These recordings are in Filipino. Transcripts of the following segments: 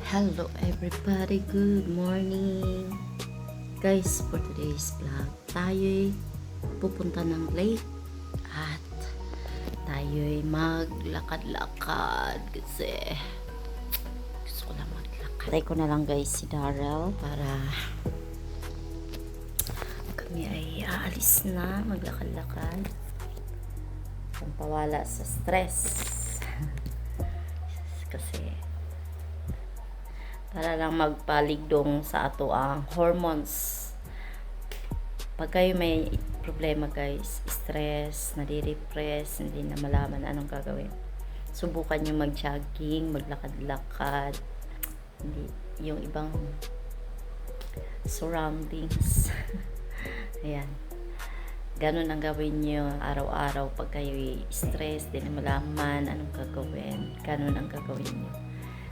Hello everybody, good morning. Guys, for today's vlog, tayo'y pupunta ng lake at tayo'y maglakad-lakad kasi gusto ko lang maglakad. Try ko na lang guys si Darrell para kami ay aalis na maglakad-lakad. Pampawala sa stress. Kasi para lang magpaligdong sa ato ang hormones. Pag kayo may problema guys, stress, nadi-depress, hindi na malaman anong gagawin, subukan nyo mag-jogging, maglakad-lakad, hindi yung ibang surroundings. Ayan, ganun ang gawin nyo araw-araw. Pag kayo stress, di na malaman anong gagawin, ganun ang gagawin nyo.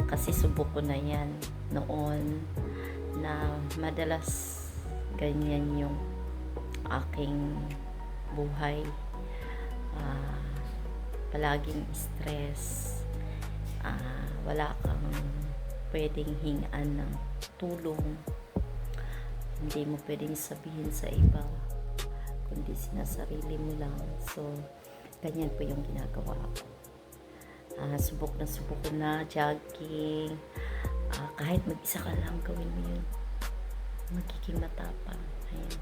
Kasi subok ko na yan noon na madalas ganyan yung aking buhay. Palaging stress, wala kang pwedeng hingaan ng tulong, hindi mo pwedeng sabihin sa iba kundi sinasarili mo lang. So ganyan po yung ginagawa ko. Subok ko na jogging, kahit mag-isa ka lang gawin mo yun, magiging matapang. Ayan.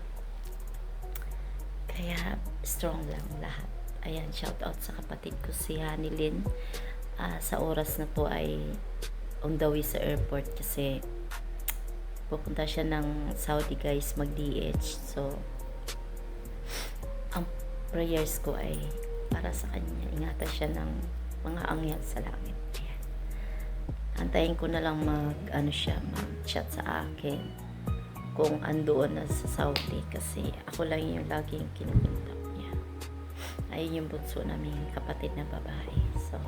Kaya strong lang lahat. Ayan, shout out sa kapatid ko si Hanilyn. Sa oras na to ay on the way sa airport kasi pupunta siya ng Saudi guys, mag-DH. So ang prayers ko ay para sa kanya, ingatan siya ng mga anghel sa langit. Ayan. Antayin ko na lang mag-chat sa akin kung andoon na sa Saudi kasi ako lang yung laging kinukontak niya. Ayun yung bunso namin kapatid na babae. So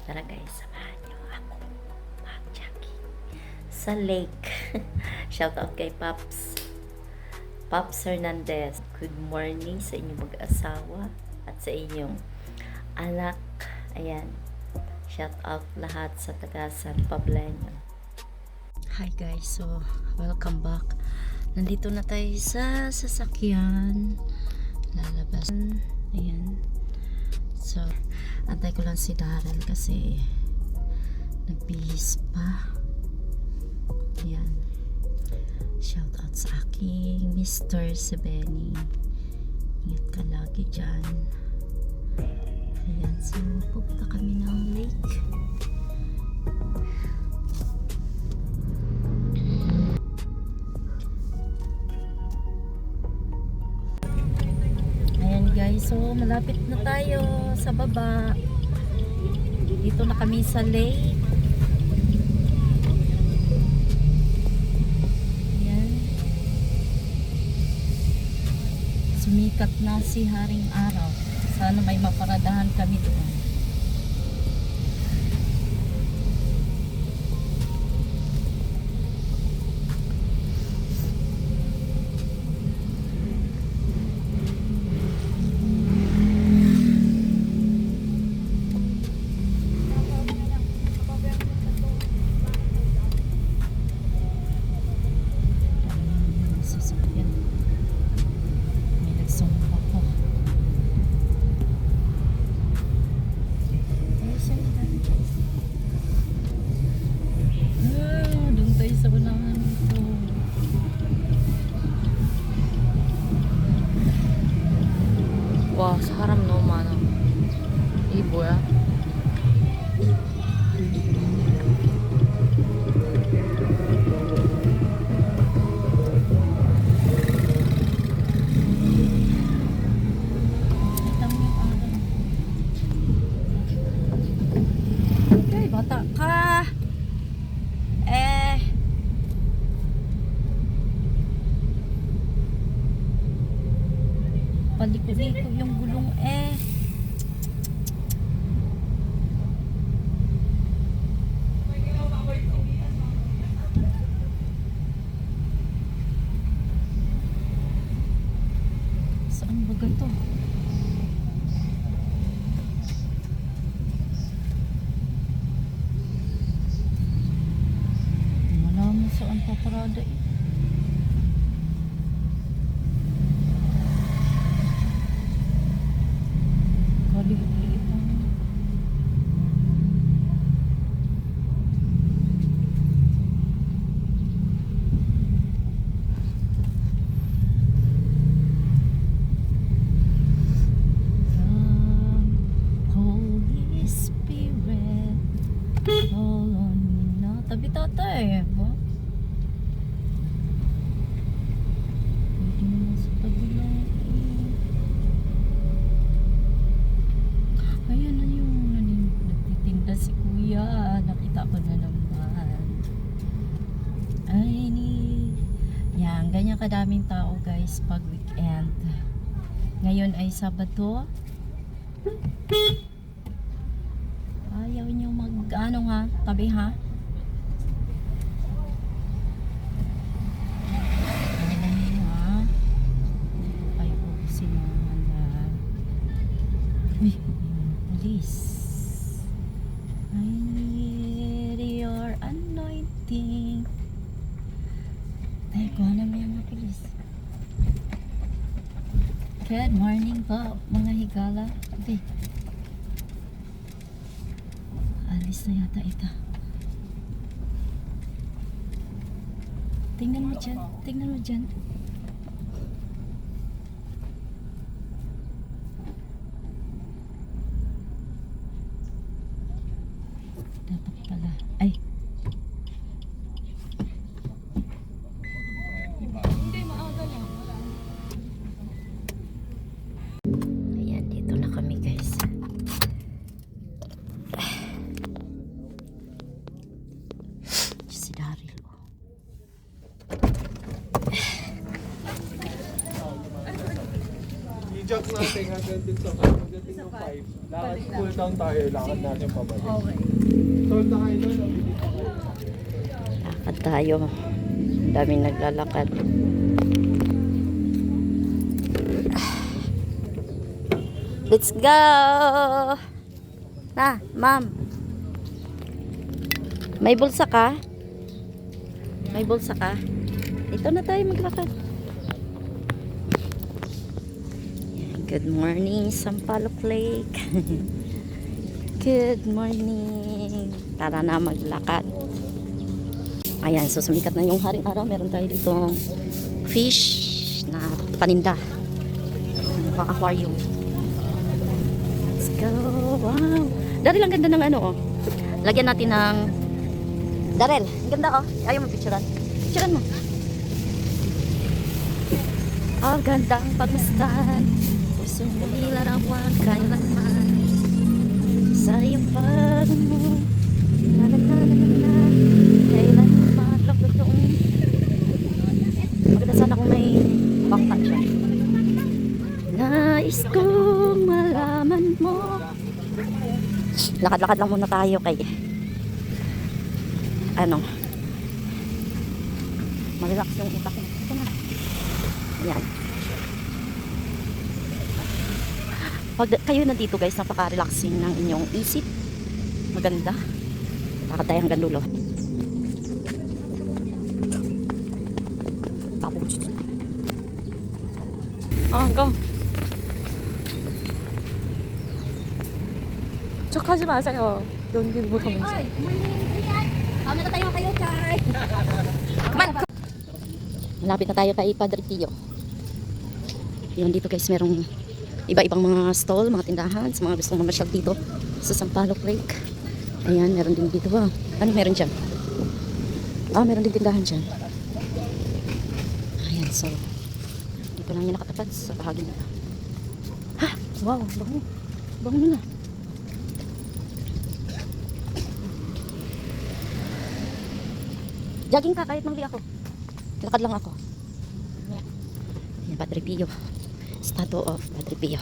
tara guys, samahan niyo ako mag-jogging sa lake. Shout out kay Pops Hernandez. Good morning sa inyong mag-asawa at sa inyong anak. Ayan, shout out lahat sa taga San Pableño. Hi guys, so welcome back. Nandito na tayo sa sasakyan, lalabas. Ayan, so antay ko lang si Darrell kasi nagbihis pa. Ayan, shout out sa aking Mr. Sebeni, ingat ka lagi dyan. Ayan, so pupunta kami ng lake. Ayan guys, so malapit na tayo sa baba. Dito na kami sa lake. Ayan. Sumikat na si Haring Araw. Sana may maparadahan kami doon. Sasakyan. May nagsumpa ko. Doon tayo sa unahan ito. Wow, sa haram no man. Ibo ya. Okay, bata ka. Paliko-liko yung gulong Saan ba to? ang paparada eh. Kaliit-liit lang. Holy Spirit, fall on me now. Tabi tatay, ba? Pwede naman sa tabi lang eh. Ayan na yung nagtitinda si kuya. Nakita ko na naman. Ay, yan, ganyan kadaming tao guys pag weekend. Ngayon ay Sabado. Ayaw nyo ano ha, tabi ha. Alam nyo ha. Ay, ubusin naman na. Uy, police. I need your anointing. Ay, kuha naman yung mga police. Good morning po, mga higala. Okay. Alis na yata ito. Tingnan mo dyan. Tingnan mo dyan. Dapat pala. Ay. Hindi, maaga lang. Ayan, dito na kami guys. Si Daryl. I-jog natin hanggang dun sa 5. Lakad, cool down tayo. Lakad natin pabalik. Okay. Sold na kayo doon. Lakad tayo. Daming naglalakad. Let's go! Na, ma'am. May bulsa ka? May bulsa ka? Ito na tayo maglakad. Good morning, Sampaloc Lake. Good morning. Tara na maglakad. Ayan, so sumikat na yung haring araw. Meron tayo dito fish na paninda. Pang aquarium. Let's go. Wow. Daryl, ang ganda ng ano oh. Lagyan natin ng Daryl, ang ganda oh. Ayaw mo picturean. Picturean mo. Ang gandang pagmasdan. Gusto mo ilarawan kailanman. Sa iyong pagmamahal. Na na na na na. Kailanman matlak doon. Maganda sana kung may bangtan siya. Nais kong malaman mo. Lakad-lakad lang muna tayo kay ano, malalax yung utak mo. Ito na. Ayan. Pag kayo nandito guys, napaka-relaxing ng inyong isip. Maganda. Lakad tayo hanggang dulo. Tapos. go. 척하지 마세요. 연기 못하면서. Tayo kayo, Char. Malapit na tayo kay Padre Pio. Yun, dito guys, merong iba-ibang mga stall, mga tindahan sa mga gustong mamasyal dito sa Sampaloc Lake. Ayan, meron din dito. Wow. Ano meron dyan? Meron din tindahan dyan. Ayan, so dito lang yung nakatapat sa bahagi nito. Ha! Wow, bango. Bango nila. Jogging ka kahit mangli ako. Lakad lang ako. Ayan, Padre Pio. Statue of Padre Pio.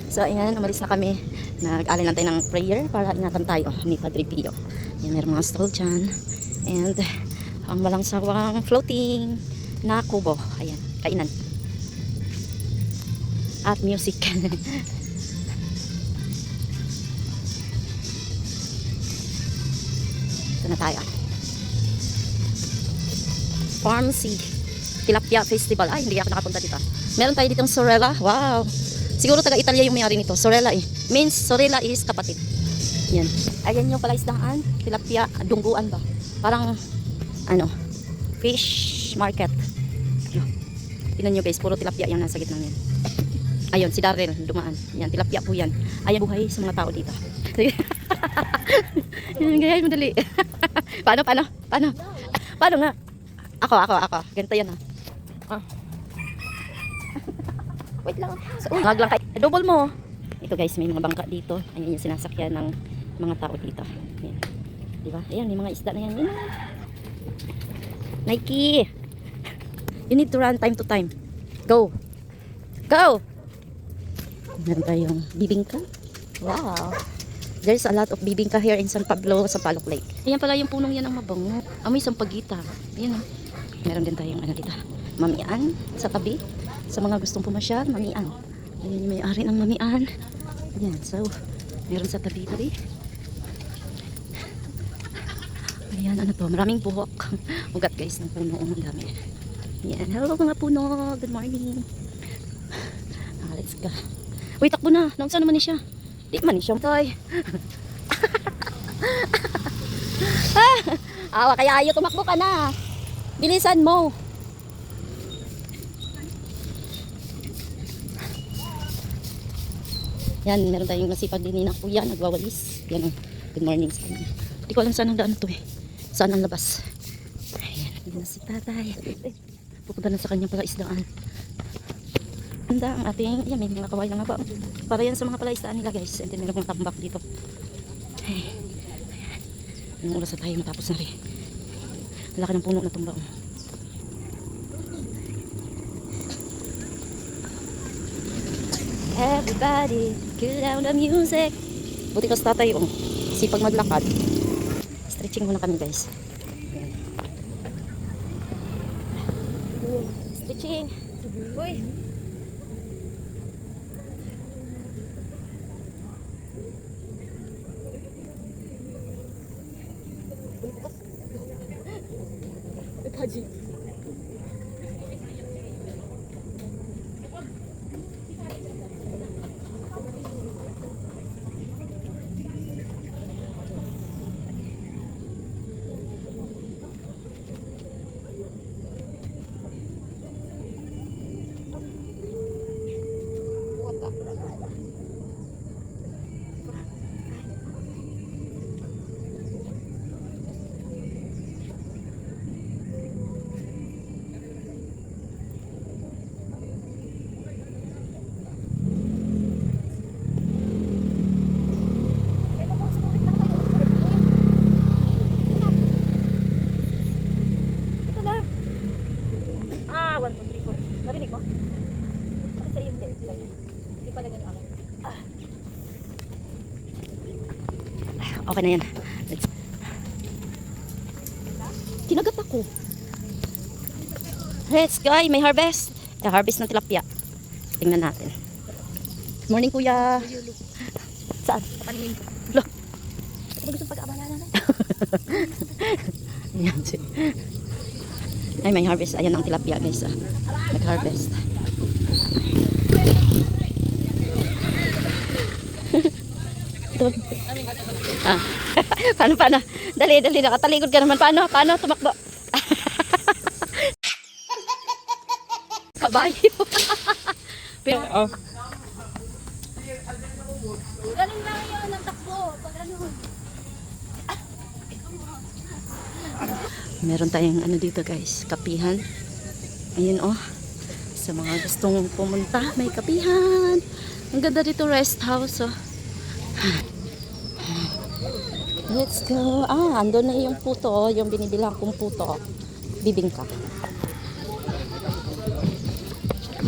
So ayan, umalis na kami. Nag-alay lang tayo ng prayer para ingatan tayo ni Padre Pio. Ayan, meron mga stall dyan. And ang walang sawang floating na kubo. Ayan, kainan. At music. na tayo. Farm Sea Tilapia Festival. Ay, hindi ako nakapunta dito. Meron tayo ditong Sorella. Wow. Siguro taga-Italia yung may-ari nito. Sorella eh. Means Sorella is kapatid. Yan. Ayan yung palaisdaan. Tilapia. Dungguan ba? Parang, fish market. Tingnan nyo guys, puro tilapia yung nasa gitna niyan. Ayun, si Darrell, dumaan. Yan, tilapia po yan. Ayan buhay sa mga tao dito. Yan, gayahin mo dali. Paano? Paano nga? Ako. Ganito yan ha. Wait lang. Wag lang kayo. Double mo. Ito guys, may mga bangka dito. Ayan yung sinasakyan ng mga tao dito. Ayan. Diba? Ayan, may mga isda na yan. Ayan. Nike! You need to run time to time. Go! Go! Meron tayong bibingka. Wow! There's a lot of bibingka here in San Pablo, sa Palok Lake. Ayan pala yung punong yan ang mabango. Amoy sampagita. Ayan o. Meron din tayong dito. Mamian sa tabi. Sa mga gustong pumasyal, mamian. Ayan yung may-ari ng mamian. Ayan, so, meron sa tabi-tabi. Ayan, maraming buhok. Ugat guys, ng puno. Ang dami. Ayan, hello mga puno. Good morning. Let's go. Uy, takbo na. Saan naman siya? Di man siya. Toy. Awa, kaya ayo tumakbo ka na. Bilisan mo. Yan, meron tayong masipag din na kuya, nagwawalis. Yan, good morning sa kanya. Hindi ko alam saan ang daan to eh. Saan ang labas. Ayan, yun na si tatay. Pupunta na sa kanyang palaisdaan. Handa ang ating, yan, may mga kaway na nga ba. Para yan sa mga palaisdaan nila guys. And then meron kong tambak dito. Ay, ayan. Anong oras na tayo matapos na rin. Laki ng puno na tumba. Everybody, get down the music. Buti ka sa tatay, sipag maglakad. Stretching muna kami guys. Ayan. Stretching. Uy. Haji. Narinig mo? Bakit sa iyo hindi? Hindi pala ganun ako. Okay na yan. Kinagat ako. Let's go. May harvest. Harvest ng tilapia. Tingnan natin. Morning kuya. Saan? Kapaningin ko. Lo. Ito ba gusto pag-abala na? Ayan siya. Ay, may harvest. Ayan ang tilapia guys. Nag-harvest. Ito. Paano? Dali. Nakataligod ka naman. Paano? Tumakbo. Kabayo. Pero, galing lang yun ng takbo. Pag ano. Meron tayong dito guys, kapihan. Ayun sa mga gustong pumunta, may kapihan. Ang ganda dito, rest house Let's go. Andun na yung puto, yung binibilang kong puto. Bibingka.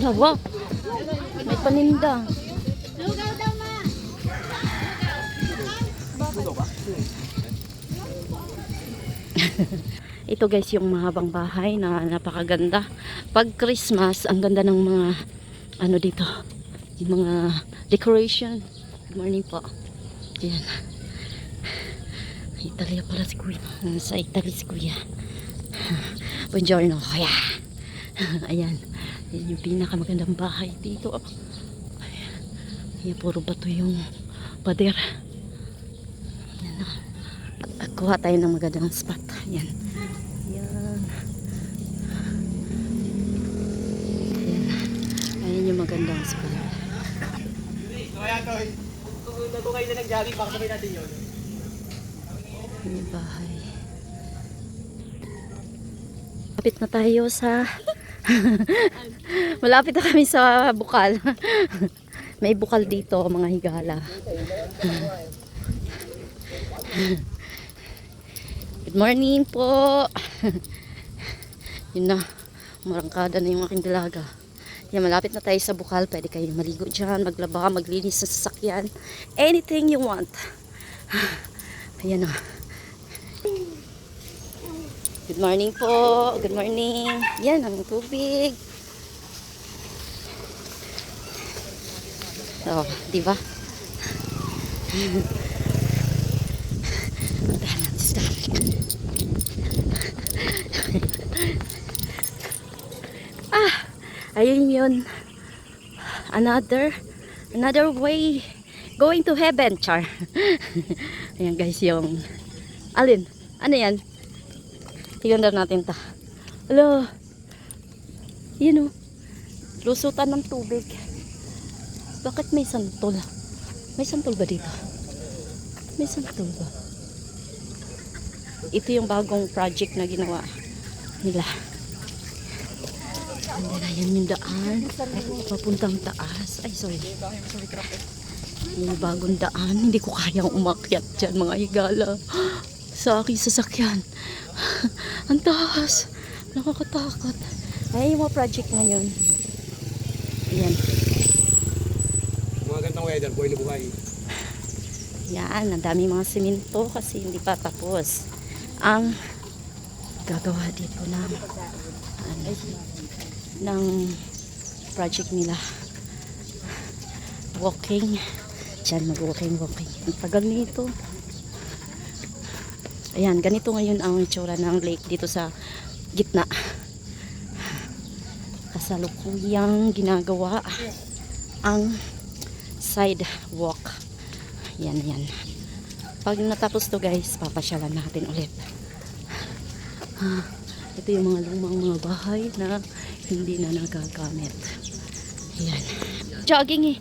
Wow. May paninda. Ito guys yung mahabang bahay na napakaganda. Pag Christmas, ang ganda ng mga dito. Yung mga decoration. Good morning po. Ayan. Italia pala si Kuya. Sa Italy si Kuya. Buongiorno, Kuya. Ayan. Yan yung pinakamagandang bahay dito. Ayan, puro bato yung pader. Ayan na. Kuha tayo ng magandang spot. Ayan. Ayan. Ayan. Ayan yung magandang spot. Kaya to, kung kayo na nag-jogging, baka sabihin natin yun. May bahay. Malapit na tayo sa malapit na kami sa bukal. May bukal dito, mga higala. Good morning po. Yun na, marangkada na yung aking dalaga. Yan, malapit na tayo sa bukal. Pwede kayong maligo dyan, maglaba, maglinis sa sasakyan. Anything you want. Ayan na. Good morning po. Good morning. Yan, ang tubig. Oh, di ba? Puntahan natin si Derek. Ayun yun. Another way going to heaven, char. Ayan guys, yung alin? Ano yan? Tignan natin ta. Hello. Yan o. Lusutan ng tubig. Bakit may santol? May santol ba dito? May santol ba? Ito yung bagong project na ginawa nila. And then, ayan yung daan. Papuntang taas. Ay, sorry. Yung bagong daan. Hindi ko kayang umakyat dyan, mga higala. Sa aking sasakyan. Ang taas. Nakakatakot. Ay, yung mga project na yun. Ayan. Mga gantong weather, boy na buhay. Yan, ang dami mga simento kasi hindi pa tapos. Ang gagawa dito ng project nila. Walking. Diyan, mag-walking. Ang tagal nito. Ayan, ganito ngayon ang itsura ng lake dito sa gitna. Kasalukuyang ginagawa ang sidewalk. Yan. Pag natapos to guys, papasyalan natin ulit. Ito yung mga lumang mga bahay na hindi na nagagamit. Yan. Jogging eh.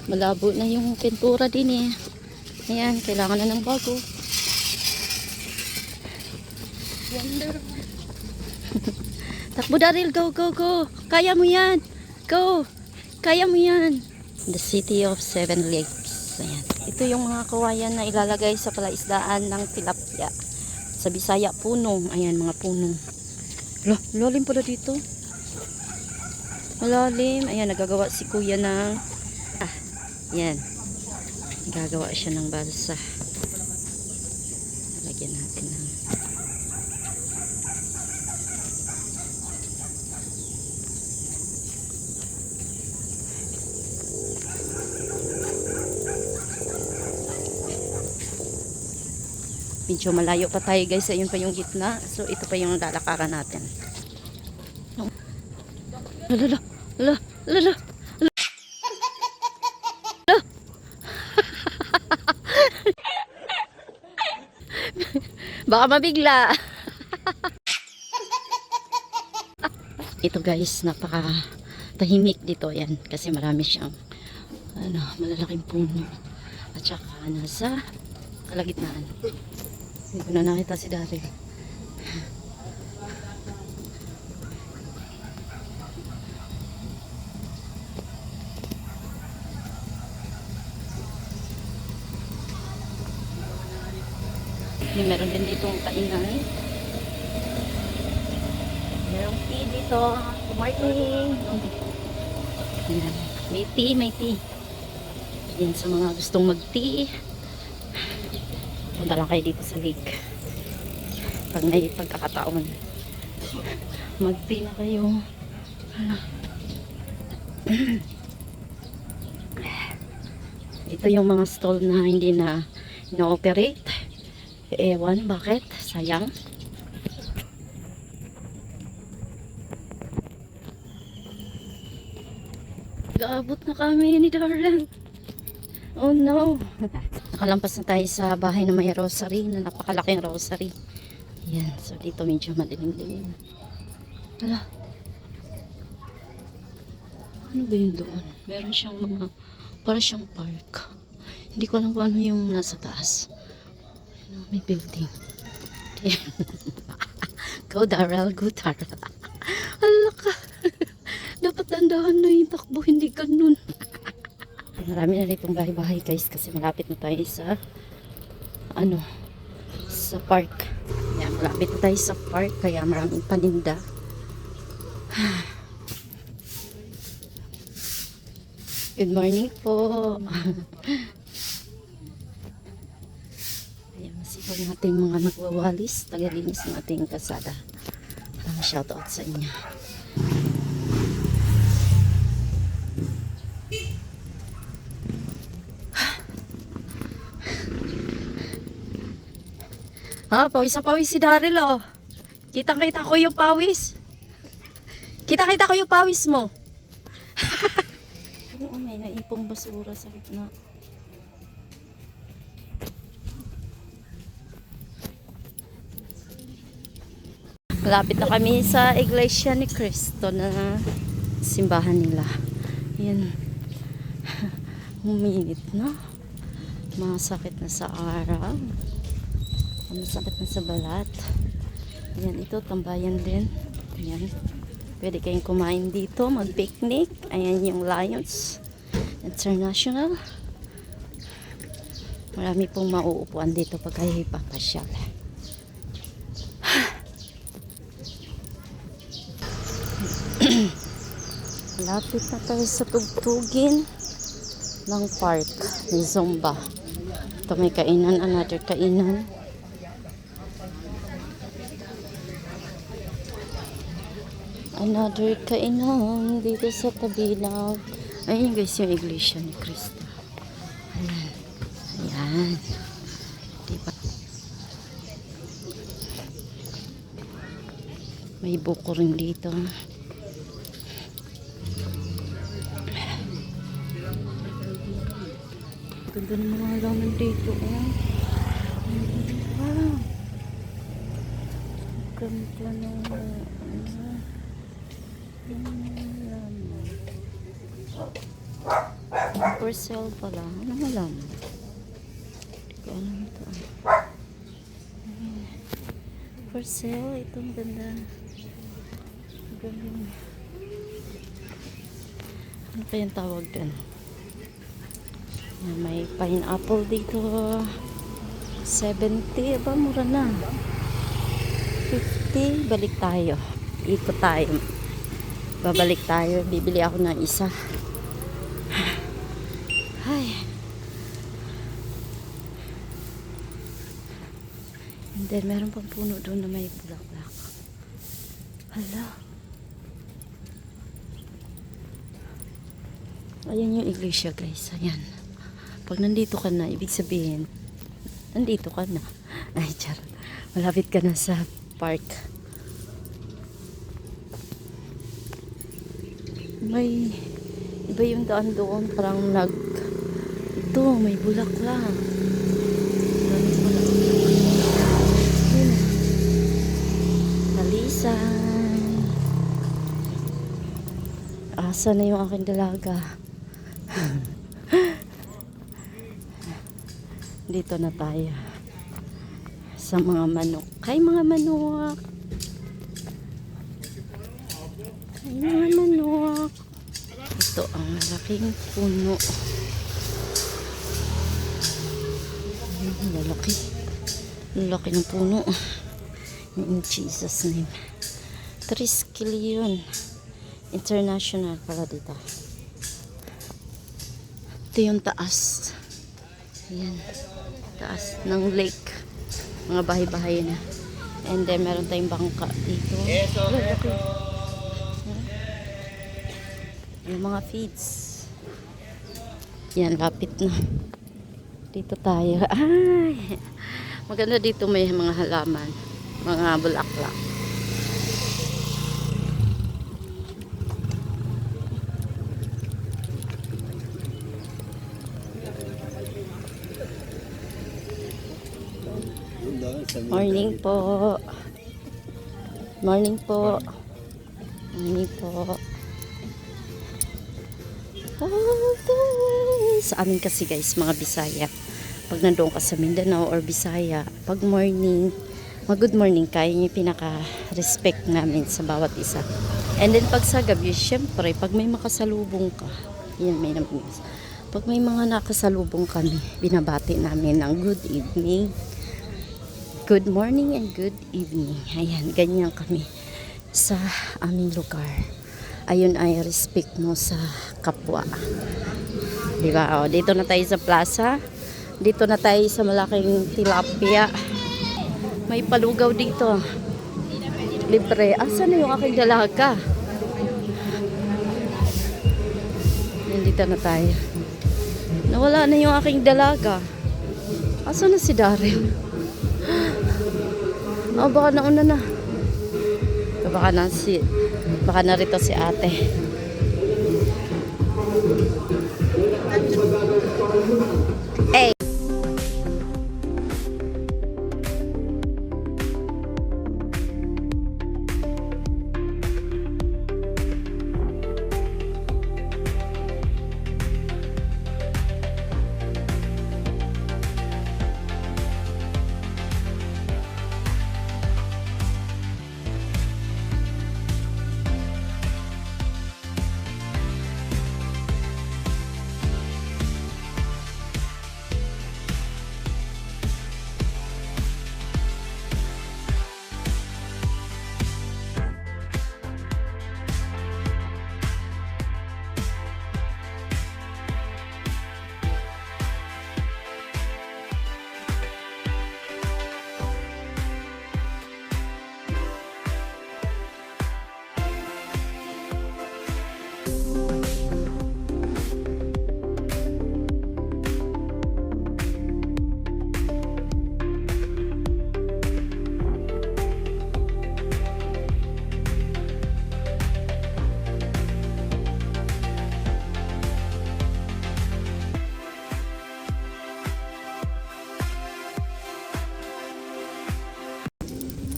Malabo na yung pintura din eh. Ayan, kailangan na ng bago. Takbo Daryl, go. Kaya mo yan. Go. Kaya mo yan. The City of Seven Lakes. Ayan. Ito yung mga kawayan na ilalagay sa palaisdaan ng tilapia. Sa Bisaya, punong. Ayan, mga punong. Lalim pala dito. Malalim. Ayan, nagagawa si kuya ng yan. Gagawa siya ng balsa. Lagyan natin ng medyo malayo pa tayo guys. Ayun pa yung gitna. So ito pa yung lalakaran natin. Lala. Baka mabigla. Ito guys, napaka tahimik dito yan kasi marami siyang malalaking puno at saka nasa kalagitnaan. Hindi ko na nakita si Daryl. Meron din dito ang kainan. Merong tea dito. Good morning. Ayan. May tea. Yan sa mga gustong mag-tea. Punta lang kayo dito sa lake. Pag may pagkakataon. Mag-pay na kayo. Ito yung mga stall na hindi na ino-operate. Ewan, bakit? Sayang. Gaabot na kami ni Darren. Oh no. Nakalampas na tayo sa bahay na may rosary, na napakalaking rosary. Yan. So dito medyo madilim-dilim. Hala. Ano ba yun doon? Meron siyang mga, para siyang park. Hindi ko alam kung ano yung nasa taas. Ano, may building. Go Daryl, go Daryl. Hala ka. Dapat dandahan na yung takbo, hindi ganun. Marami na rin itong bahay-bahay guys kasi malapit na tayo sa ano, sa park. Yan, malapit na tayo sa park kaya maraming paninda. Good morning po. Ayan, masipag natin mga nagwawalis, tagalinis ng ating kasada. Shout out sa inyo. Pawis na pawis si Daryl, oh. Kitang-kita ko yung pawis. Kita-kita ko yung pawis mo. Oo, may naipong basura sa gitna. Malapit na kami sa Iglesia ni Cristo na simbahan nila. Yan. Huminit na. Masakit na sa araw. Masakit na sa balat. Ayan, ito tambayan din. Ayan. Pwede kayong kumain dito, mag-picnic. Ayan yung Lions International. Marami pong mauupuan dito pag kayo ipapasyal. Lapit na tayo sa tugtugin ng park ni Zumba. Ito may kainan, another kainan. Another kainan dito sa tabi lang. Ayun guys yung Iglesia ni Cristo. Ayan. Ayan. Diba? May buko rin dito. Ganda ng mga halaman dito. Wow. Ganda ng for sale pala. Anong alam? Hindi ko alam ito. For sale. Itong ganda. Galing. Ano kayang tawag din? May pineapple dito. 70. Aba, mura na. 50. Balik tayo. Ikot tayo. Babalik tayo. Bibili ako ng isa. Ay. And then, meron pang puno doon na may bulaklak. Hala. Ayan yung iglesia, guys. Ayan. Pag nandito ka na, ibig sabihin, nandito ka na. Ay, charot. Malapit ka na sa park. May iba yung daan doon. Parang ito, may bulaklak. Daming bulaklak. Yun. Nalisan. Asa na yung aking dalaga. Dito na tayo sa mga manok. Hi mga manok. Hi mga manok. Ito ang malaking puno. Lalaki. Lalaki ng puno. In Jesus name. 3 skillion. International pala dito. Ito yung taas. Ayan. Taas ng lake. Mga bahay-bahay na. And then meron tayong bangka dito. Yung mga feeds. Yan, lapit na. Dito tayo. Ay! Maganda dito, may mga halaman. Mga bulaklak. Morning po. Morning po. Morning po. Sa amin kasi guys, mga Bisaya, pag nandoon ka sa Mindanao or Bisaya, pag morning, mag-good morning ka, yun yung pinaka-respect namin sa bawat isa. And then pag sa gabi, syempre, pag may makasalubong ka, yun may naman. Pag may mga nakasalubong kami, binabati namin ng good evening, good morning and good evening. Ayan, ganyan kami sa aming lugar. Ayun ay respect mo sa kapwa. Diba? O, dito na tayo sa plaza. Dito na tayo sa malaking tilapia. May palugaw dito. Libre. Asan na yung aking dalaga? Nandito na tayo. Nawala na yung aking dalaga. Asan na si Daryl? Oh, baka nauna na. Baka narito si ate. Hey.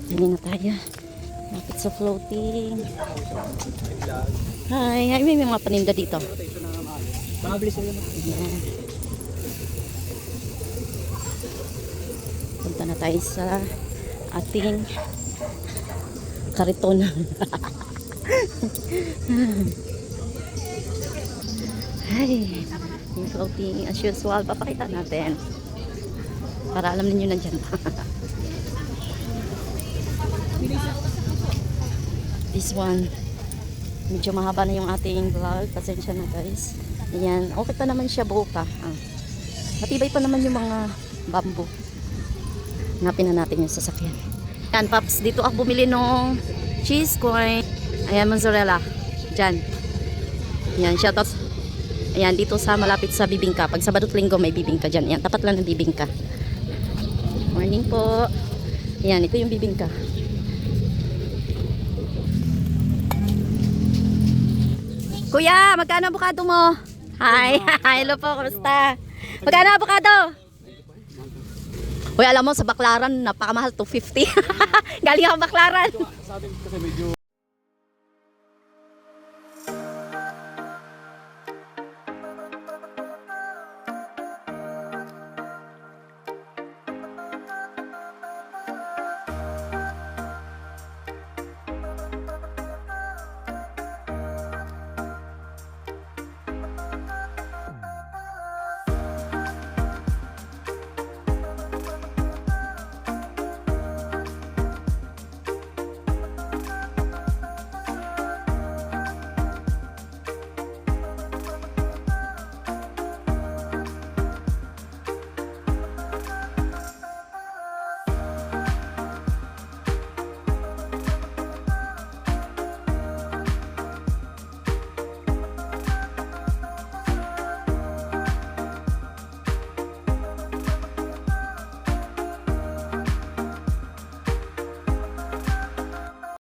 Dili na tayo. Lapit sa floating. Hi, may mga paninda dito. Ayan. Punta na tayo sa ating kariton. Hi, yung floating as usual. Papakita natin. Para alam ninyo nandyan. This one, medyo mahaba na yung ating vlog. Pasensya na guys. Ayan, okay pa naman siya, buo pa. Matibay pa naman yung mga bamboo. Hanapin na natin yung sasakyan. Ayan, Paps, dito ako bumili ng cheese coin. Ayan, mozzarella. Diyan. Ayan, shoutout. Ayan, dito sa malapit sa Bibingka. Pag Sabado't Linggo may Bibingka dyan. Ayan, tapat lang ng Bibingka. Morning po. Ayan, ito yung Bibingka. Kuya, magkano avocado mo? Hi, hello po, kumusta? Magkano avocado? Kuya, alam mo, sa Baclaran, napakamahal, 250. Galing ako Baclaran. Sa atin kasi medyo